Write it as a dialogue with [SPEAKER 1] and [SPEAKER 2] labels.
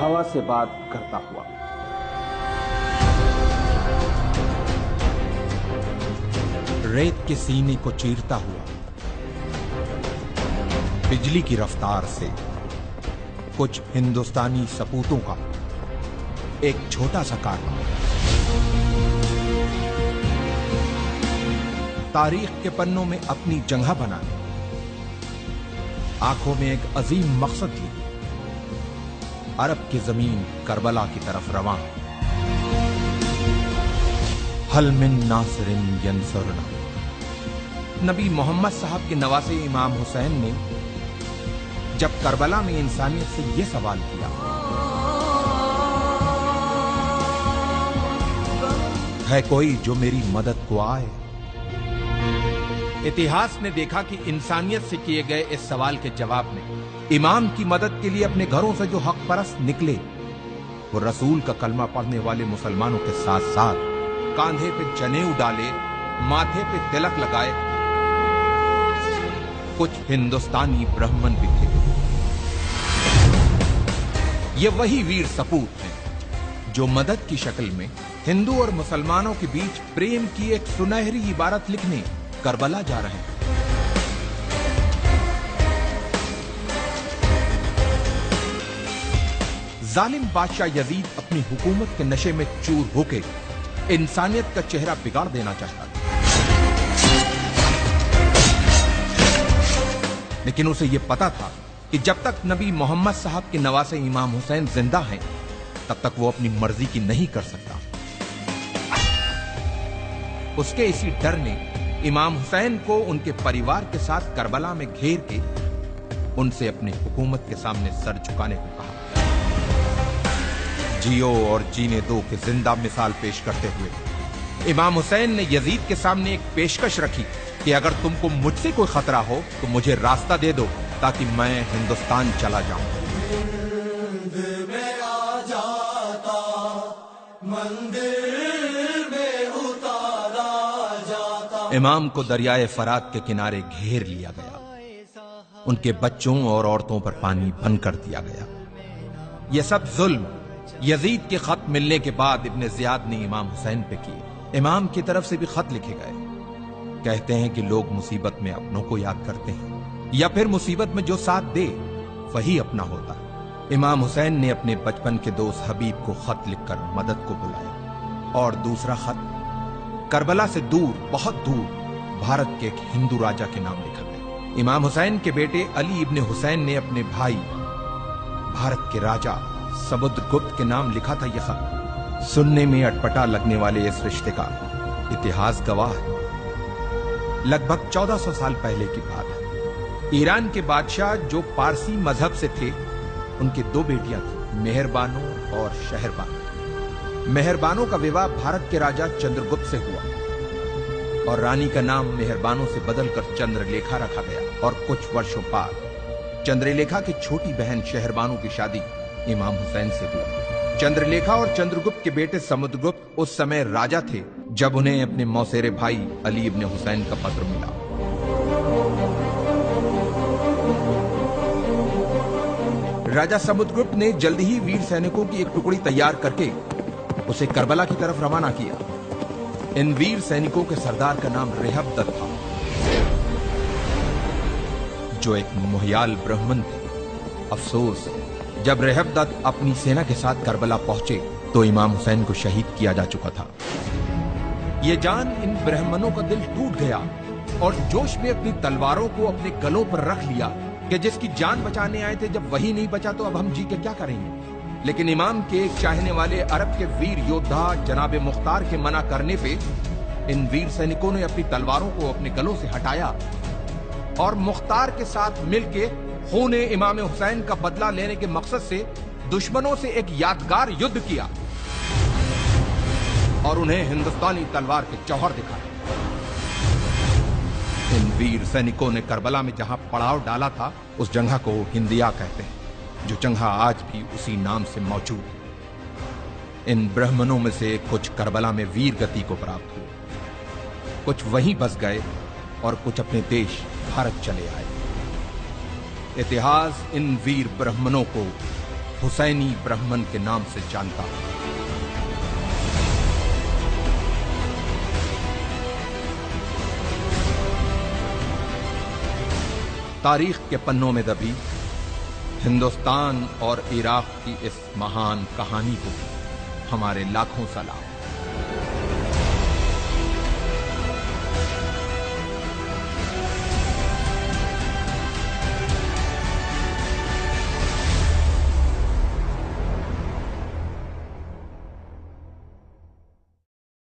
[SPEAKER 1] हवा से बात करता हुआ।
[SPEAKER 2] रेत के सीने को चीरता हुआ, बिजली की रफ्तार से कुछ हिंदुस्तानी सपूतों का एक छोटा सा कारनामा तारीख के पन्नों में अपनी जगह बनाने, आंखों में एक अजीम मकसद लिए अरब की जमीन करबला की तरफ रवां। हल मिन नासिरिन यंसुरना। नबी मोहम्मद साहब के नवासे इमाम हुसैन ने जब करबला में इंसानियत से यह सवाल किया, है कोई जो मेरी मदद को आए? इतिहास ने देखा कि इंसानियत से किए गए इस सवाल के जवाब में इमाम की मदद के लिए अपने घरों से जो हक परस्त निकले, वो रसूल का कलमा पढ़ने वाले मुसलमानों के साथ साथ कांधे पे जनेऊ डाले, माथे पे तिलक लगाए कुछ हिंदुस्तानी ब्राह्मण भी थे। ये वही वीर सपूत हैं जो मदद की शक्ल में हिंदू और मुसलमानों के बीच प्रेम की एक सुनहरी इबारत लिखने करबला जा रहे हैं। जालिम बादशाह यजीद अपनी हुकूमत के नशे में चूर होके इंसानियत का चेहरा बिगाड़ देना चाहता था, लेकिन उसे यह पता था कि जब तक नबी मोहम्मद साहब के नवासे इमाम हुसैन जिंदा हैं, तब तक वो अपनी मर्जी की नहीं कर सकता। उसके इसी डर ने इमाम हुसैन को उनके परिवार के साथ करबला में घेर के उनसे अपनी हुकूमत के सामने सर झुकाने को कहा। जियो और जीने दो की जिंदा मिसाल पेश करते हुए इमाम हुसैन ने यजीद के सामने एक पेशकश रखी कि अगर तुमको मुझसे कोई खतरा हो तो मुझे रास्ता दे दो ताकि मैं हिंदुस्तान चला जाऊं। इमाम को दरियाए फरात के किनारे घेर लिया गया, उनके बच्चों और औरतों पर पानी बंद कर दिया गया। यह सब जुल्म यजीद के खत मिलने के बाद इब्ने जियाद ने इमाम हुसैन पे किए। इमाम की तरफ से भी खत लिखे गए। कहते हैं कि लोग मुसीबत में अपनों को याद करते हैं या फिर मुसीबत में जो साथ दे वही अपना होता है। इमाम हुसैन ने अपने बचपन के दोस्त हबीब को खत लिखकर मदद को बुलाया और दूसरा खत करबला से दूर, बहुत दूर भारत के एक हिंदू राजा के नाम लिखा गया। इमाम हुसैन के बेटे अली इब्ने हुसैन ने अपने भाई भारत के राजा समुद्रगुप्त के नाम लिखा था यह खत। सुनने में अटपटा लगने वाले इस रिश्ते का इतिहास गवाह है। लगभग 1400 साल पहले की बात है। ईरान के बादशाह जो पारसी मजहब से थे, उनकी दो बेटियां थी, मेहरबानो और शहरबानो। मेहरबानो का विवाह भारत के राजा चंद्रगुप्त से हुआ और रानी का नाम मेहरबानो से बदलकर चंद्रलेखा रखा गया। और कुछ वर्षों बाद चंद्रलेखा की छोटी बहन शहरबानो की शादी इमाम हुसैन से हुई। चंद्रलेखा और चंद्रगुप्त के बेटे समुद्रगुप्त उस समय राजा थे जब उन्हें अपने मौसेरे भाई अली इब्ने हुसैन का पत्र मिला। राजा समुद्रगुप्त ने जल्द ही वीर सैनिकों की एक टुकड़ी तैयार करके उसे करबला की तरफ रवाना किया। इन वीर सैनिकों के सरदार का नाम रेहबदत था, जो एक मोहयाल ब्राह्मण थे। अफसोस, जब रेहबदत अपनी सेना के साथ करबला पहुंचे तो इमाम हुसैन को शहीद किया जा चुका था। यह जान इन ब्राह्मणों का दिल टूट गया और जोश में अपनी तलवारों को अपने गलों पर रख लिया कि जिसकी जान बचाने आए थे, जब वही नहीं बचा तो अब हम जी के क्या करेंगे। लेकिन इमाम के एक चाहने वाले अरब के वीर योद्धा जनाबे मुख्तार के मना करने पे इन वीर सैनिकों ने अपनी तलवारों को अपने गलों से हटाया और मुख्तार के साथ मिलके खूने इमाम हुसैन का बदला लेने के मकसद से दुश्मनों से एक यादगार युद्ध किया और उन्हें हिंदुस्तानी तलवार के जौहर दिखाए। इन वीर सैनिकों ने करबला में जहां पड़ाव डाला था, उस जगह को हिंदिया कहते हैं, जो जगह आज भी उसी नाम से मौजूद है। इन ब्राह्मणों में से कुछ करबला में वीर गति को प्राप्त हुए, कुछ वहीं बस गए और कुछ अपने देश भारत चले आए। इतिहास इन वीर ब्राह्मणों को हुसैनी ब्राह्मण के नाम से जानता है। तारीख के पन्नों में दबी हिंदुस्तान और इराक की इस महान कहानी को हमारे लाखों सलाम।